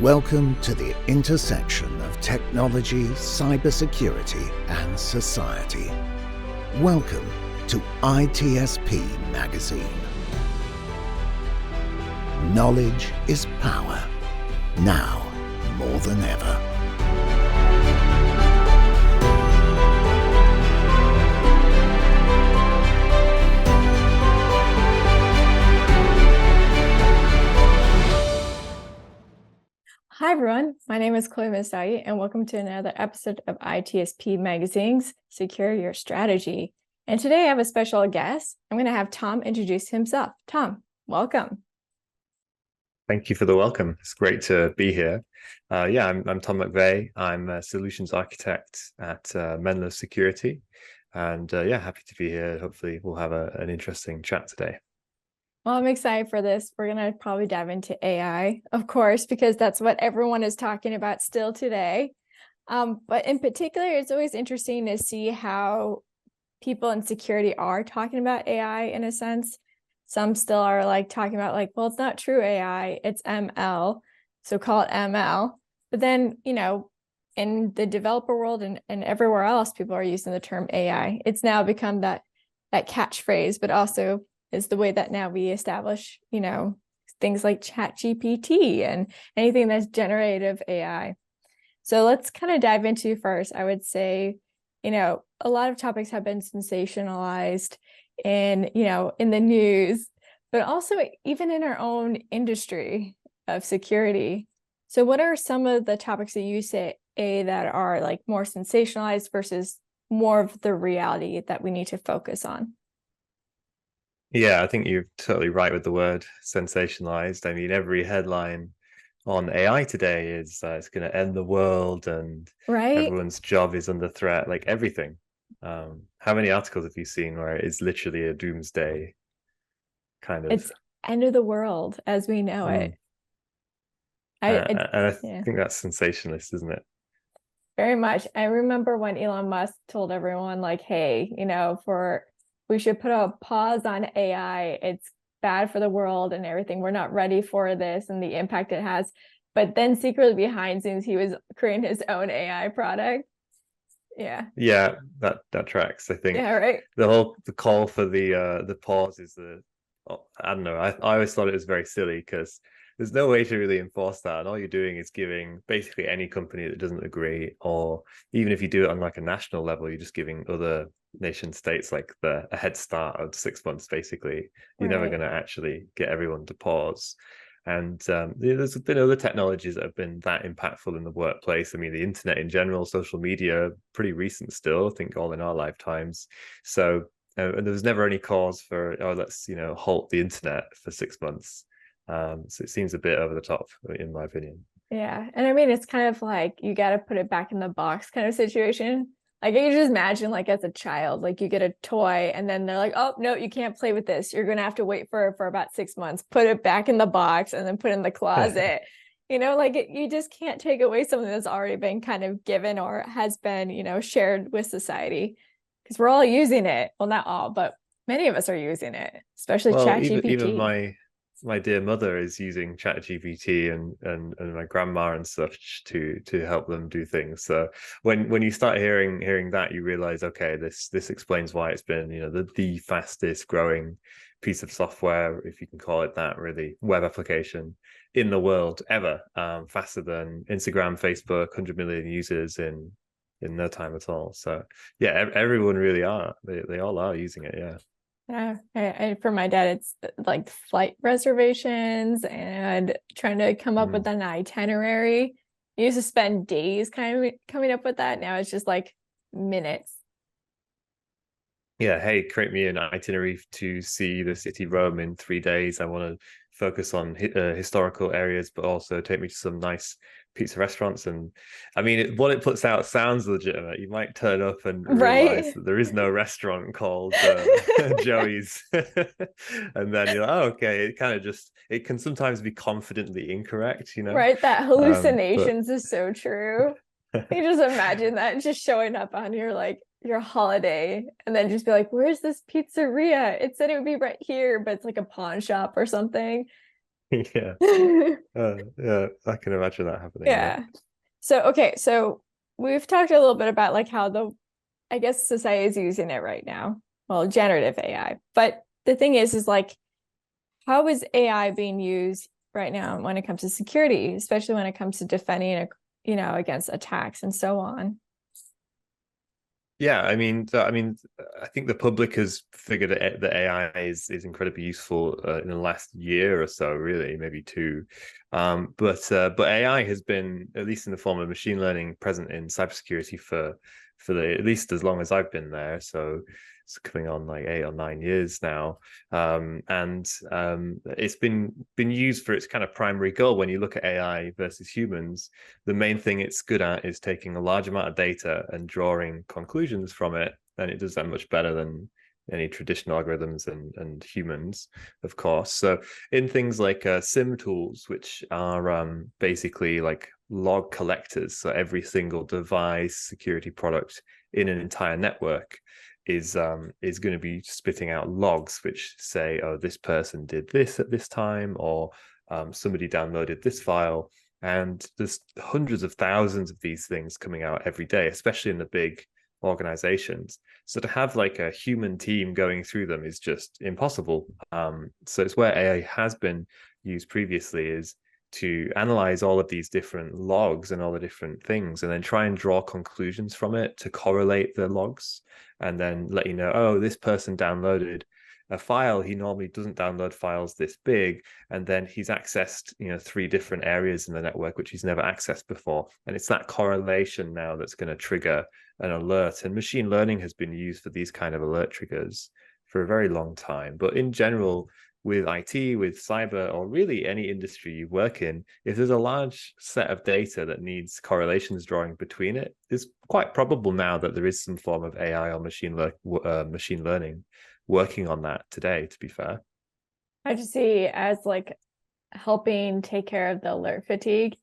Welcome to the intersection of technology, cybersecurity, and society. Welcome to ITSP Magazine. Knowledge is power, now more than ever. Hi everyone, my name is Chloé Messdaghi and welcome to another episode of ITSP Magazine's Secure Your Strategy. And today I have a special guest. I'm going to have Tom introduce himself. Tom, welcome. Thank you for the welcome. It's great to be here. I'm Tom McVey. I'm a solutions architect at Menlo Security. And happy to be here. Hopefully we'll have an interesting chat today. Well, I'm excited for this. We're going to probably dive into AI, of course, because that's what everyone is talking about still today. But in particular, it's always interesting to see how people in security are talking about AI in a sense. Some still are like talking about like, well, it's not true AI, it's ML. So call it ML. But then, in the developer world and everywhere else, people are using the term AI. It's now become that catchphrase, but also is the way that now we establish, things like ChatGPT and anything that's generative AI. So let's kind of dive into first. I would say, a lot of topics have been sensationalized in the news, but also even in our own industry of security. So what are some of the topics that you say that are like more sensationalized versus more of the reality that we need to focus on? Yeah, I think you're totally right with the word sensationalized. I mean, every headline on AI today is it's going to end the world and everyone's job is under threat, like everything. How many articles have you seen where it is literally a doomsday kind of? It's end of the world as we know it. I think that's sensationalist, isn't it? Very much. I remember when Elon Musk told everyone like, hey, we should put a pause on AI. It's bad for the world and everything. We're not ready for this and the impact it has. But then secretly behind scenes, he was creating his own AI product. Yeah. Yeah, that tracks. I think. Yeah, right. The call for the pause is I don't know. I always thought it was very silly because there's no way to really enforce that, and all you're doing is giving basically any company that doesn't agree, or even if you do it on like a national level, you're just giving other nation states like a head start of 6 months. Basically, you're never going to actually get everyone to pause. And there's been other technologies that have been that impactful in the workplace. I mean, the internet in general, social media, pretty recent still, I think all in our lifetimes. So and there was never any cause for, let's halt the internet for 6 months. So it seems a bit over the top, in my opinion. Yeah. And I mean, it's kind of like you got to put it back in the box kind of situation. Like you just imagine like as a child, like you get a toy and then they're like, oh, no, you can't play with this. You're going to have to wait for about 6 months, put it back in the box and then put it in the closet. You just can't take away something that's already been kind of given or has been, shared with society. Because we're all using it. Well, not all, but many of us are using it, especially ChatGPT. Even my dear mother is using ChatGPT and my grandma and such to help them do things. So when you start hearing that, you realize, okay, this explains why it's been the fastest growing piece of software, if you can call it that, really, web application in the world ever, faster than Instagram, Facebook, 100 million users in no time at all. So yeah, everyone really they all are using it. Yeah. Yeah, for my dad, it's like flight reservations and trying to come up with an itinerary. He used to spend days kind of coming up with that. Now it's just like minutes. Yeah, hey, create me an itinerary to see the city Rome in 3 days. I want to focus on historical areas, but also take me to some nice pizza restaurants. And I mean, what it puts out sounds legitimate. You might turn up and realize that there is no restaurant called Joey's. And then you're like, oh, okay. It can sometimes be confidently incorrect, Right, that hallucinations is so true. You just imagine that just showing up on your holiday and then just be like, where's this pizzeria? It said it would be right here, but it's like a pawn shop or something. Yeah. Yeah, I can imagine that happening. Yeah. Yeah. So, okay, so we've talked a little bit about like how I guess society is using it right now. Well, generative AI. But the thing is like, how is AI being used right now when it comes to security, especially when it comes to defending, against attacks and so on? Yeah, I think the public has figured that AI is incredibly useful in the last year or so, really, maybe two. But AI has been, at least in the form of machine learning, present in cybersecurity for at least as long as I've been there. So it's coming on like 8 or 9 years now, and it's been used for its kind of primary goal. When you look at AI versus humans, the main thing it's good at is taking a large amount of data and drawing conclusions from it, and it does that much better than any traditional algorithms and humans, of course. So in things like sim tools, which are basically like log collectors, so every single device, security product in an entire network is going to be spitting out logs which say, oh, this person did this at this time, or somebody downloaded this file. And there's hundreds of thousands of these things coming out every day, especially in the big organizations. So to have like a human team going through them is just impossible. So it's where AI has been used previously, is to analyze all of these different logs and all the different things, and then try and draw conclusions from it to correlate the logs, and then let you know, oh, this person downloaded a file. He normally doesn't download files this big, and then he's accessed 3 different areas in the network which he's never accessed before. And it's that correlation now that's going to trigger an alert. And machine learning has been used for these kind of alert triggers for a very long time. But in general, with IT, with cyber, or really any industry you work in, if there's a large set of data that needs correlations drawing between it, it's quite probable now that there is some form of AI or machine learning working on that today, to be fair. I just see as like helping take care of the alert fatigue.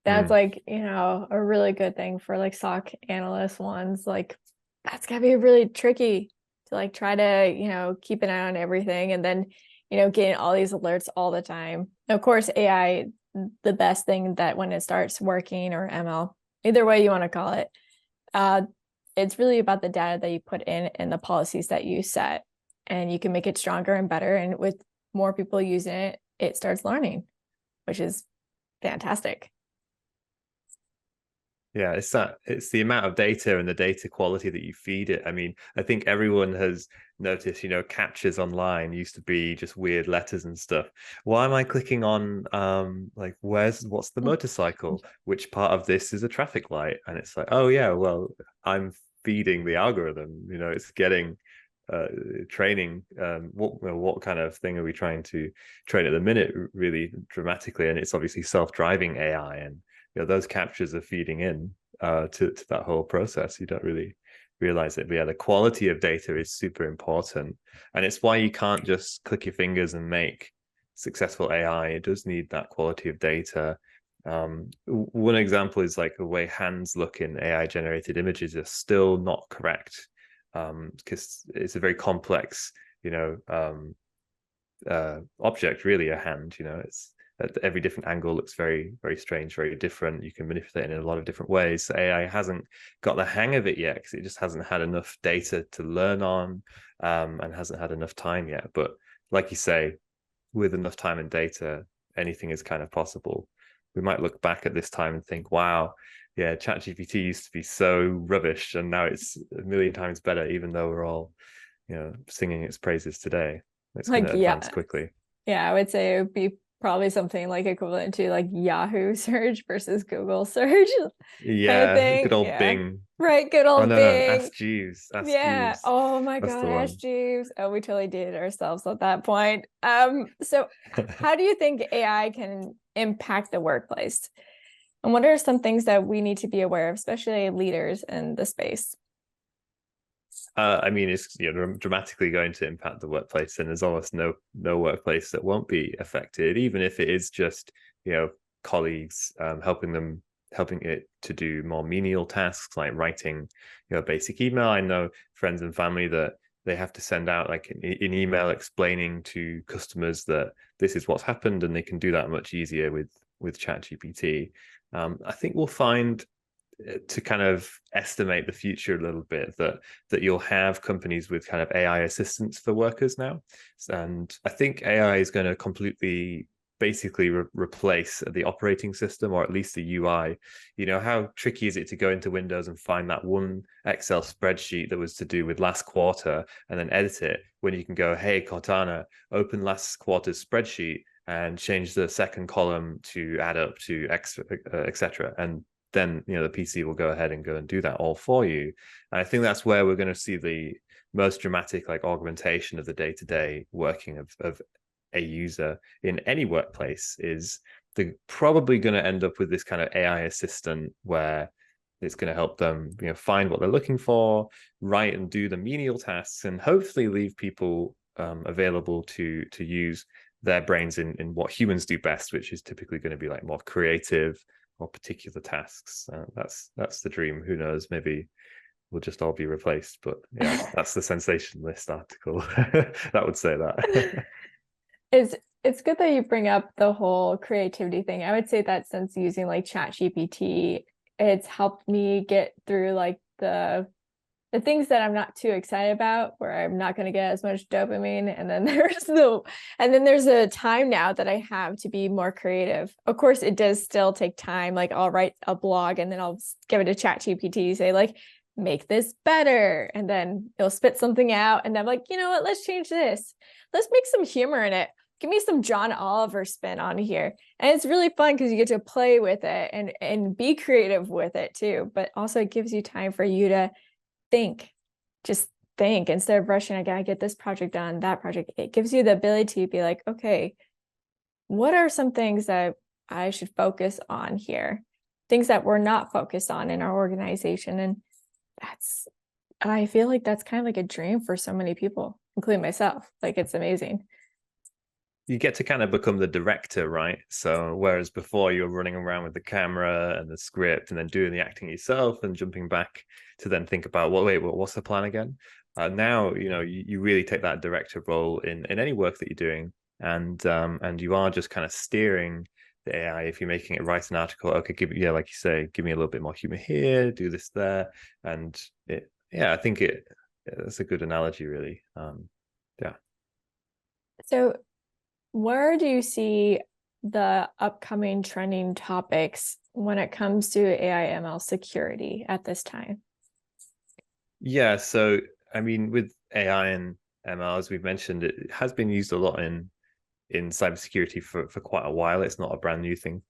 That's like, a really good thing for like SOC analyst ones. Like that's gotta be really tricky to like try to, keep an eye on everything, and then, getting all these alerts all the time. Of course, AI, the best thing that when it starts working, or ML, either way you want to call it, it's really about the data that you put in and the policies that you set, and you can make it stronger and better. And with more people using it, it starts learning, which is fantastic. Yeah, it's the amount of data and the data quality that you feed it. I mean, I think everyone has noticed, captures online used to be just weird letters and stuff. Why am I clicking on like what's the motorcycle? Which part of this is a traffic light? And it's like, oh yeah, well, I'm feeding the algorithm, it's getting training. What kind of thing are we trying to train at the minute, really dramatically? And it's obviously self-driving AI, and those captures are feeding in to that whole process. You don't really realize it, but yeah, the quality of data is super important, and it's why you can't just click your fingers and make successful AI. It does need that quality of data. One example is like the way hands look in AI generated images are still not correct, because it's a very complex object, really, a hand. It's at every different angle looks very, very strange, very different. You can manipulate it in a lot of different ways. So AI hasn't got the hang of it yet, because it just hasn't had enough data to learn on, and hasn't had enough time yet. But like you say, with enough time and data, anything is kind of possible. We might look back at this time and think, wow, yeah, ChatGPT used to be so rubbish, and now it's a million times better, even though we're all, singing its praises today. It's going to advance quickly. Yeah, I would say it would be probably something like equivalent to like Yahoo search versus Google search. Yeah, good old Bing. Right, good old Bing. No, Ask Jeeves. Jeeves. Oh my That's God, Ask Jeeves. Oh, we totally did it ourselves at that point. So how do you think AI can impact the workplace? And what are some things that we need to be aware of, especially leaders in the space? It's dramatically going to impact the workplace, and there's almost no workplace that won't be affected, even if it is just colleagues helping it to do more menial tasks like writing basic email. I know friends and family that they have to send out like an email explaining to customers that this is what's happened, and they can do that much easier with ChatGPT. I think we'll find, to kind of estimate the future a little bit, that you'll have companies with kind of AI assistants for workers now. And I think AI is going to completely basically replace the operating system, or at least the UI. You know, how tricky is it to go into Windows and find that one Excel spreadsheet that was to do with last quarter and then edit it, when you can go, hey, Cortana, open last quarter's spreadsheet and change the second column to add up to X, etc. And then, you know, the PC will go ahead and go and do that all for you. And I think that's where we're going to see the most dramatic like augmentation of the day-to-day working of a user in any workplace. Is they're probably going to end up with this kind of AI assistant where it's going to help them, you know, find what they're looking for, write and do the menial tasks, and hopefully leave people available to use their brains in what humans do best, which is typically going to be like more creative or particular tasks. That's the dream. Who knows? Maybe we'll just all be replaced. But yeah, that's the sensationalist article that would say that. It's good that you bring up the whole creativity thing. I would say that since using like ChatGPT, it's helped me get through like the things that I'm not too excited about, where I'm not going to get as much dopamine. And then there's a time now that I have to be more creative. Of course, it does still take time. Like I'll write a blog and then I'll give it to ChatGPT, say like, make this better. And then it'll spit something out. And I'm like, you know what, let's change this. Let's make some humor in it. Give me some John Oliver spin on here. And it's really fun because you get to play with it and be creative with it too. But also it gives you time for you to just think instead of rushing. I gotta get this project done, that project. It gives you the ability to be like, okay, what are some things that I should focus on here? Things that we're not focused on in our organization. And I feel like that's kind of like a dream for so many people, including myself. Like, it's amazing. You get to kind of become the director, right? So whereas before you were running around with the camera and the script and then doing the acting yourself and jumping back to then think about, what's the plan again? Now, you know, you really take that director role in any work that you're doing, and you are just kind of steering the AI. If you're making it write an article, okay, like you say, give me a little bit more humor here, do this there, and I think that's a good analogy, really. Yeah. So where do you see the upcoming trending topics when it comes to AI ML security at this time? Yeah, so I mean, with AI and ML, as we've mentioned, it has been used a lot in cybersecurity for quite a while. It's not a brand new thing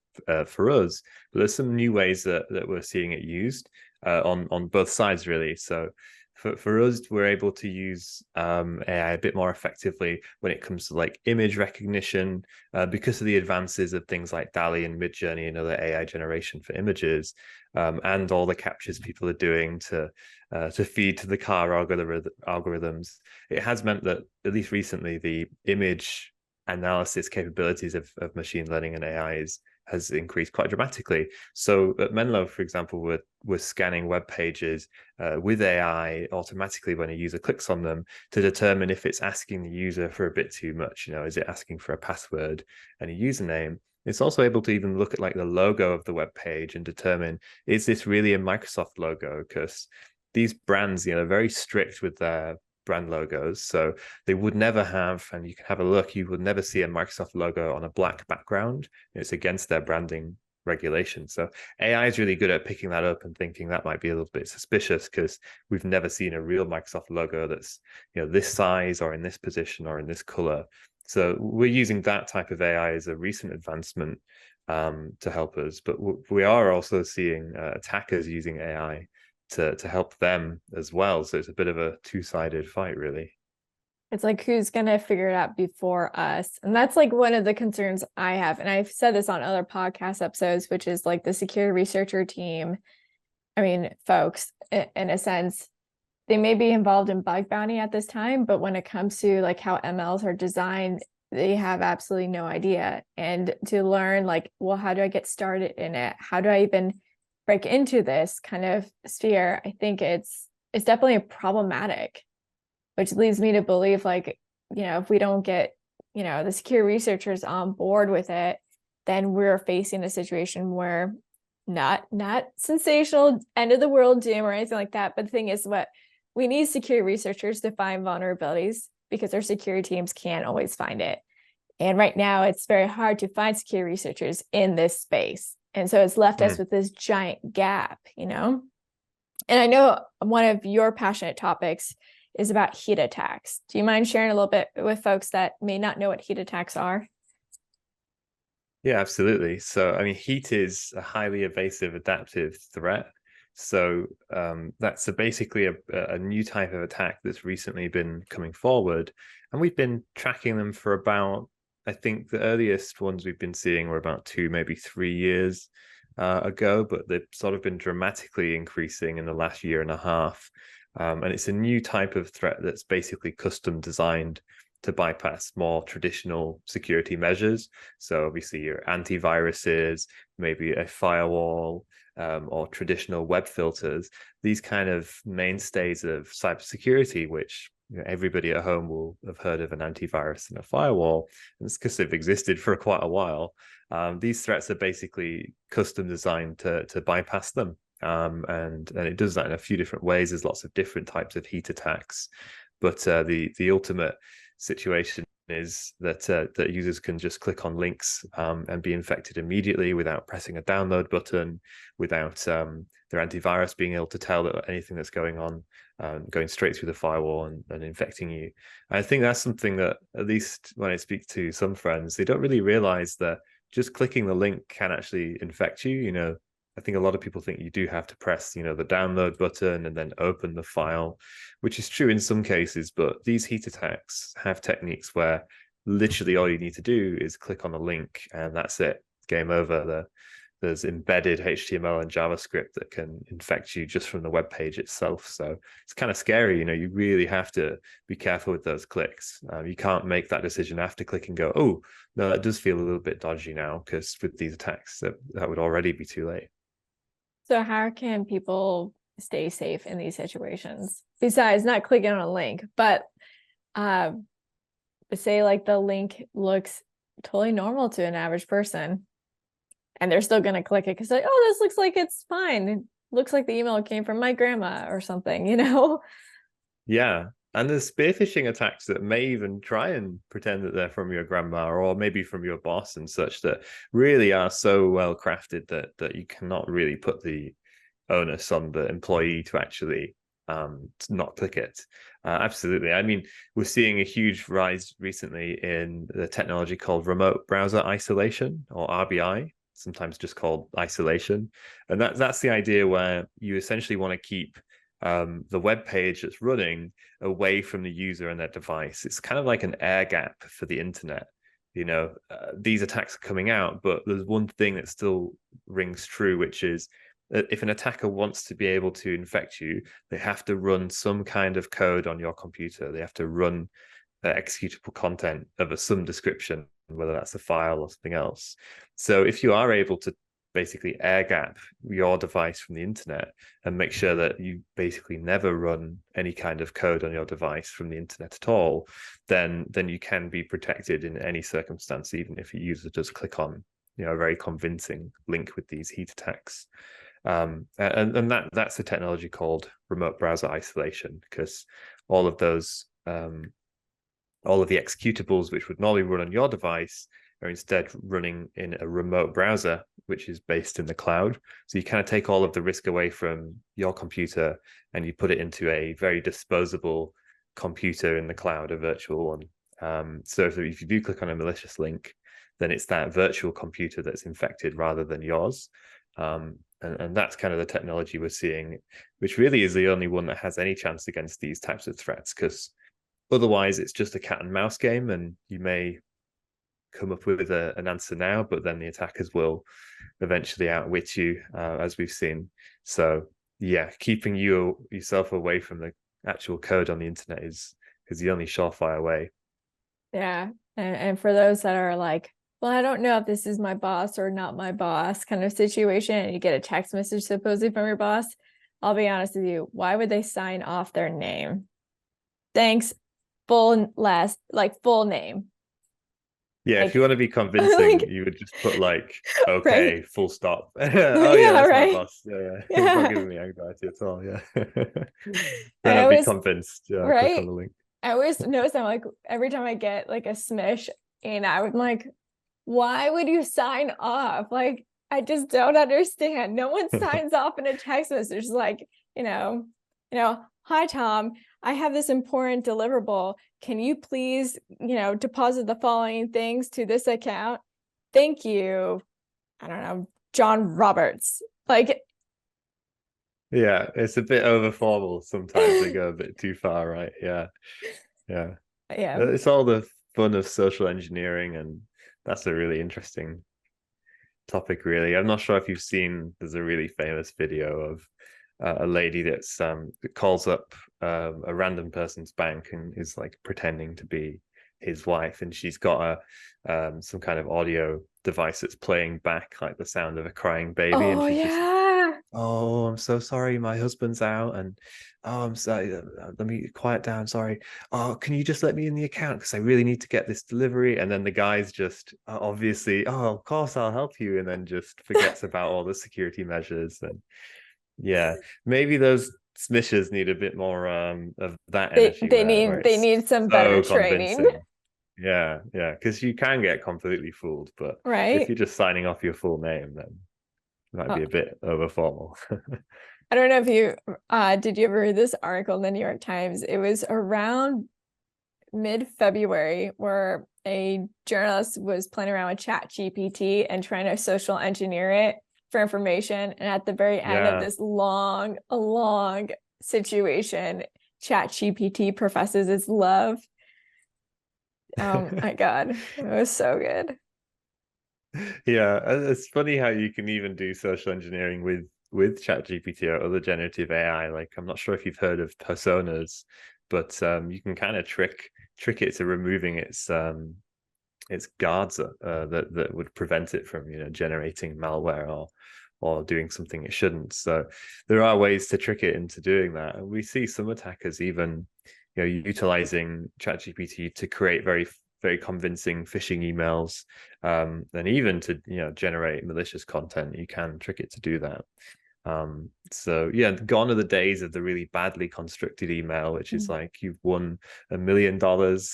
for us, but there's some new ways that we're seeing it used on both sides, really. So for us, we're able to use AI a bit more effectively when it comes to like image recognition, because of the advances of things like DALL-E and Midjourney and other AI generation for images, and all the captures people are doing to feed to the car algorithms. It has meant that, at least recently, the image analysis capabilities of machine learning and AI has increased quite dramatically. So at Menlo, for example, we're scanning web pages with AI automatically when a user clicks on them, to determine if it's asking the user for a bit too much. You know, is it asking for a password and a username? It's also able to even look at like the logo of the web page and determine, is this really a Microsoft logo? Because these brands, you know, are very strict with their brand logos, so they would never have, and you can have a look, you would never see a Microsoft logo on a black background. It's against their branding regulations. So AI is really good at picking that up and thinking that might be a little bit suspicious, because we've never seen a real Microsoft logo that's, you know, this size or in this position or in this color. So we're using that type of AI as a recent advancement to help us, but we are also seeing attackers using AI to help them as well. So it's a bit of a two-sided fight, really. It's like, who's going to figure it out before us? And that's like one of the concerns I have. And I've said this on other podcast episodes, which is like the security researcher team. I mean, folks, in a sense, they may be involved in bug bounty at this time, but when it comes to like how MLs are designed, they have absolutely no idea. And to learn like, well, how do I get started in it? How do I even break into this kind of sphere? I think it's definitely problematic. which leads me to believe, like, if we don't get, the secure researchers on board with it, then we're facing a situation where not sensational end of the world doom or anything like that. But the thing is, what we need security researchers to find vulnerabilities, because our security teams can't always find it. And right now it's very hard to find security researchers in this space. And so it's left us with this giant gap, And I know one of your passionate topics is about heat attacks. Do you mind sharing a little bit with folks that may not know what heat attacks are? Yeah, absolutely. So, I mean, heat is a highly evasive adaptive threat. So that's basically a new type of attack that's recently been coming forward. And we've been tracking them for about, I think the earliest ones we've been seeing were about 2, maybe 3 years ago, but they've sort of been dramatically increasing in the last year and a half. And it's a new type of threat that's basically custom designed to bypass more traditional security measures. So obviously your antiviruses, maybe a firewall, or traditional web filters, these kind of mainstays of cybersecurity, which everybody at home will have heard of an antivirus and a firewall, and it's because they've existed for quite a while. These threats are basically custom designed to bypass them. And it does that in a few different ways. There's lots of different types of heat attacks, but the ultimate situation is that that users can just click on links and be infected immediately without pressing a download button, without their antivirus being able to tell that anything that's going on, going straight through the firewall and infecting you. I think that's something that, at least when I speak to some friends, they don't really realize that just clicking the link can actually infect you. I think a lot of people think you do have to press, the download button and then open the file, which is true in some cases. But these heat attacks have techniques where literally all you need to do is click on a link and that's it. Game over. There's embedded HTML and JavaScript that can infect you just from the web page itself. So it's kind of scary. You really have to be careful with those clicks. You can't make that decision after clicking, go, oh, no, that does feel a little bit dodgy now, because with these attacks, that would already be too late. So how can people stay safe in these situations, besides not clicking on a link, but say like the link looks totally normal to an average person and they're still going to click it because like, oh, this looks like it's fine. It looks like the email came from my grandma or something, Yeah. And there's spear phishing attacks that may even try and pretend that they're from your grandma or maybe from your boss and such, that really are so well crafted that you cannot really put the onus on the employee to actually not click it. Absolutely. I mean, we're seeing a huge rise recently in the technology called remote browser isolation, or RBI, sometimes just called isolation. And that's the idea where you essentially want to keep the web page that's running away from the user and their device. It's kind of like an air gap for the internet. These attacks are coming out, but there's one thing that still rings true, which is that if an attacker wants to be able to infect you, they have to run some kind of code on your computer. They have to run executable content of some description, whether that's a file or something else. So if you are able to basically air gap your device from the internet and make sure that you basically never run any kind of code on your device from the internet at all, then you can be protected in any circumstance, even if a user does click on a very convincing link with these heat attacks. And that's a technology called remote browser isolation, because all of those all of the executables which would normally run on your device are instead running in a remote browser, which is based in the cloud. So you kind of take all of the risk away from your computer and you put it into a very disposable computer in the cloud, a virtual one. So if you do click on a malicious link, then it's that virtual computer that's infected rather than yours. And that's kind of the technology we're seeing, which really is the only one that has any chance against these types of threats, because otherwise it's just a cat and mouse game, and you may come up with an answer now, but then the attackers will eventually outwit you, as we've seen. So yeah, keeping yourself away from the actual code on the internet is the only surefire way. Yeah. And for those that are like, well, I don't know if this is my boss or not my boss kind of situation, and you get a text message supposedly from your boss, I'll be honest with you, why would they sign off their name? thanks, full name. Yeah, if Like, you want to be convincing, like, you would just put like, right? okay, full stop. Oh yeah, Yeah, that's my right. boss. Yeah, yeah. It's not Yeah. giving me anxiety at all. Yeah. Then I I'd be always, convinced. Yeah, click on right? the link. I always notice I'm like, every time I get like a smish, and I'm like, why would you sign off? Like, I just don't understand. No one signs off in a text message like, hi Tom, I have this important deliverable. Can you please, deposit the following things to this account? Thank you. I don't know, John Roberts. Like, Yeah, it's a bit over formal. Sometimes they go a bit too far, right? Yeah, yeah. yeah. It's all the fun of social engineering, and that's a really interesting topic, really. I'm not sure if you've seen, there's a really famous video of a lady that calls up a random person's bank and is like pretending to be his wife, and she's got some kind of audio device that's playing back like the sound of a crying baby, and Oh she's just like, yeah. oh, I'm so sorry, my husband's out, and oh, I'm sorry, let me quiet down, sorry. Oh, can you just let me in the account because I really need to get this delivery? And then the guy's just obviously, oh, of course I'll help you, and then just forgets about all the security measures. And yeah, maybe those smishes need a bit more of that They energy they where need they it's need some better so training, convincing. Yeah, yeah, because you can get completely fooled, but if right? you're just signing off your full name, then it might Uh, be a bit over formal. I don't know if you did you ever read this article in the New York Times? It was around mid-February where a journalist was playing around with Chat GPT and trying to social engineer it for information. And at the very end of Yeah. this long situation, Chat GPT professes its love. Oh my God, it was so good. Yeah, it's funny how you can even do social engineering with ChatGPT or other generative AI. Like, I'm not sure if you've heard of personas, but you can kind of trick it to removing its guards that would prevent it from generating malware or doing something it shouldn't. So there are ways to trick it into doing that, and we see some attackers even utilizing ChatGPT to create very convincing phishing emails, and even to generate malicious content. You can trick it to do that. So yeah, gone are the days of the really badly constructed email, which is like, you've won $1 million,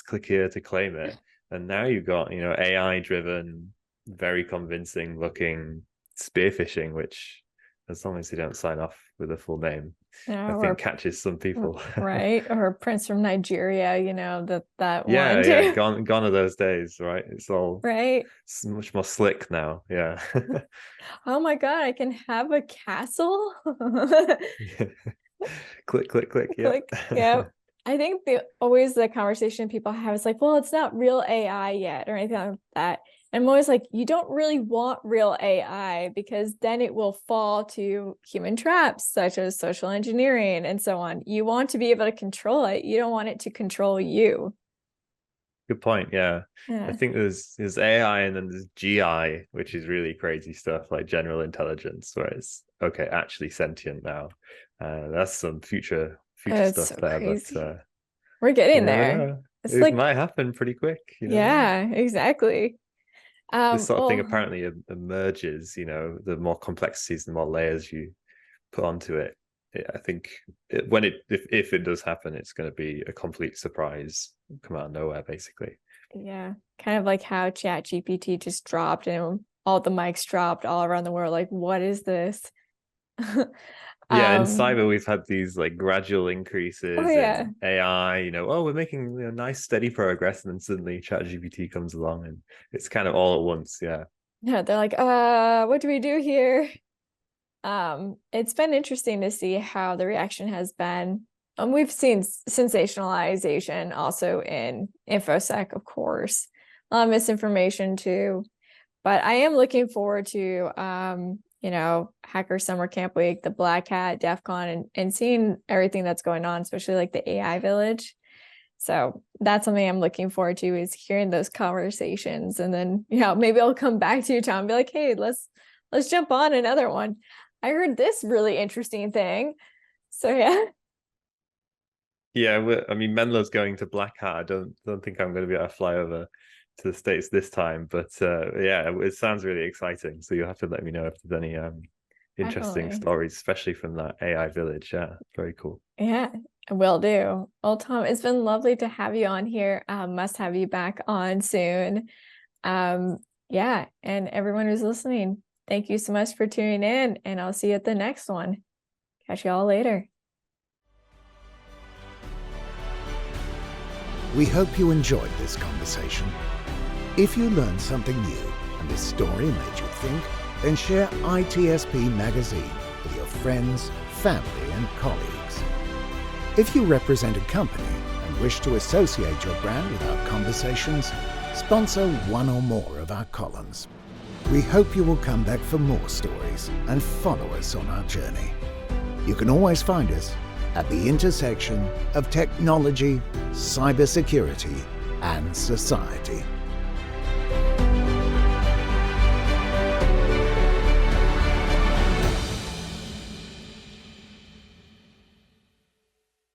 click here to claim it. And now you've got AI driven, very convincing looking spear phishing, which, as long as you don't sign off with a full name, I think catches some people. Right, or Prince from Nigeria, that Yeah, one yeah, too. gone are those days, right? It's all Right. much more slick now. Yeah. Oh my God, I can have a castle. Click, click, click. Yep. Like, yeah. I think always the conversation people have is like, well, it's not real AI yet or anything like that. And I'm always like, you don't really want real AI because then it will fall to human traps such as social engineering and so on. You want to be able to control it. You don't want it to control you. Good point. Yeah. I Yeah. think there's AI and then there's GI, which is really crazy stuff like general intelligence, where it's okay, actually sentient now. That's some future It's stuff so there, but crazy. We're you getting never there. know. It's It like, might happen pretty quick. You never know. yeah, exactly. This sort of thing Well, apparently emerges. The more complexities, the more layers you put onto it. I think if it does happen, it's going to be a complete surprise, come out of nowhere, basically. yeah, kind of like how Chat GPT just dropped and all the mics dropped all around the world. Like, what is this? Yeah, in um, cyber, we've had these like gradual oh increases yeah. in AI. Oh, we're making nice steady progress, and then suddenly ChatGPT comes along, and it's kind of all at once. Yeah, Yeah, they're like, what do we do here? It's been interesting to see how the reaction has been. We've seen sensationalization also in InfoSec, of course, misinformation too. But I am looking forward to, Hacker Summer Camp Week, the Black Hat, DEF CON, and seeing everything that's going on, especially like the AI Village. So that's something I'm looking forward to, is hearing those conversations. And then, maybe I'll come back to you, Tom, and be like, hey, let's jump on another one. I heard this really interesting thing. So yeah. Yeah, I mean, Menlo's going to Black Hat. I don't think I'm going to be able to fly over to the States this time, but yeah, it sounds really exciting. So you'll have to let me know if there's any interesting Definitely. stories, especially from that AI village. Yeah, very cool. Yeah, will do. Well, Tom, it's been lovely to have you on here. Must have you back on soon. Yeah, and everyone who's listening, thank you so much for tuning in, and I'll see you at the next one. Catch you all later. We hope you enjoyed this conversation. If you learned something new and this story made you think, then share ITSP Magazine with your friends, family, and colleagues. If you represent a company and wish to associate your brand with our conversations, sponsor one or more of our columns. We hope you will come back for more stories and follow us on our journey. You can always find us at the intersection of technology, cybersecurity, and society.